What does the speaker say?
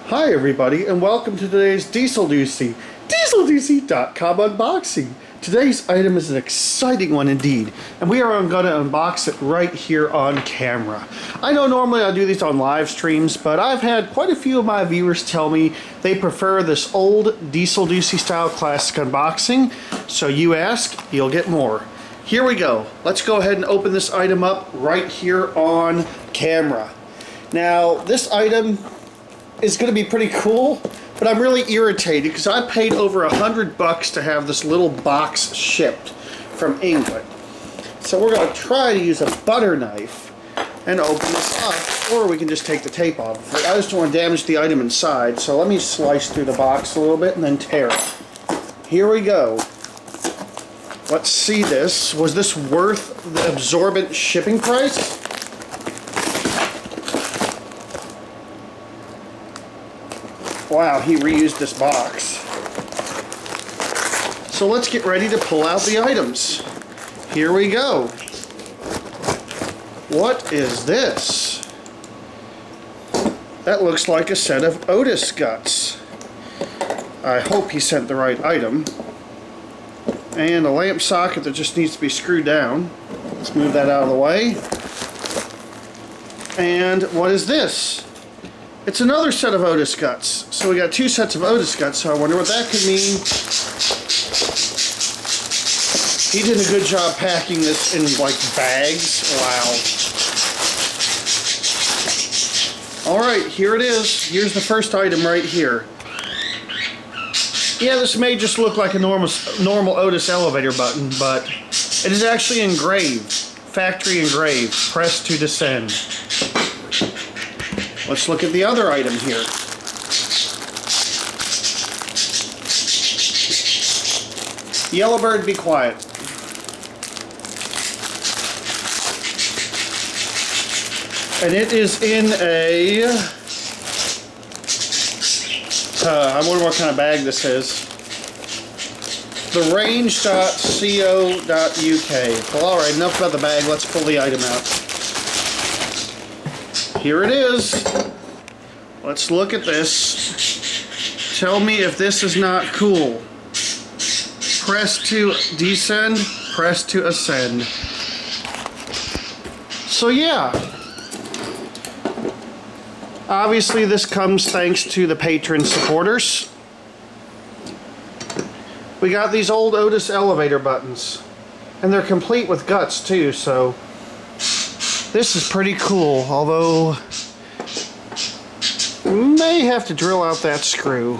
Hi everybody, and welcome to today's Dieselducy, Dieselducy.com unboxing. Today's item is an exciting one indeed, and we are going to unbox it right here on camera. I know normally I do these on live streams, but I've had quite a few of my viewers tell me they prefer this old Dieselducy style classic unboxing, so you ask, you'll get more. Here we go. Let's go ahead and open this item up right here on camera. Now, this item is going to be pretty cool, but I'm really irritated because I paid over $100 to have this little box shipped from England. So we're going to try to use a butter knife and open this up, or we can just take the tape off. I just don't want to damage the item inside, so let me slice through the box a little bit and then tear it. Here we go. Let's see this. Was this worth the absorbent shipping price? Wow, he reused this box. So let's get ready to pull out the items. Here we go. What is this? That looks like a set of Otis guts. I hope he sent the right item. And a lamp socket that just needs to be screwed down. Let's move that out of the way. And what is this? It's another set of Otis guts. So we got two sets of Otis guts, so I wonder what that could mean. He did a good job packing this in like bags. Wow. Alright, here it is. Here's the first item right here. Yeah, this may just look like a normal Otis elevator button, but it is actually engraved. Factory engraved. Press to descend. Let's look at the other item here. Yellowbird, be quiet. And it is in a... I wonder what kind of bag this is. The range.co.uk. Well, alright, enough about the bag. Let's pull the item out. Here it is. Let's look at this. Tell me if this is not cool. Press to descend, press to ascend. So yeah. Obviously this comes thanks to the patron supporters. We got these old Otis elevator buttons. And they're complete with guts too, so this is pretty cool, although may have to drill out that screw.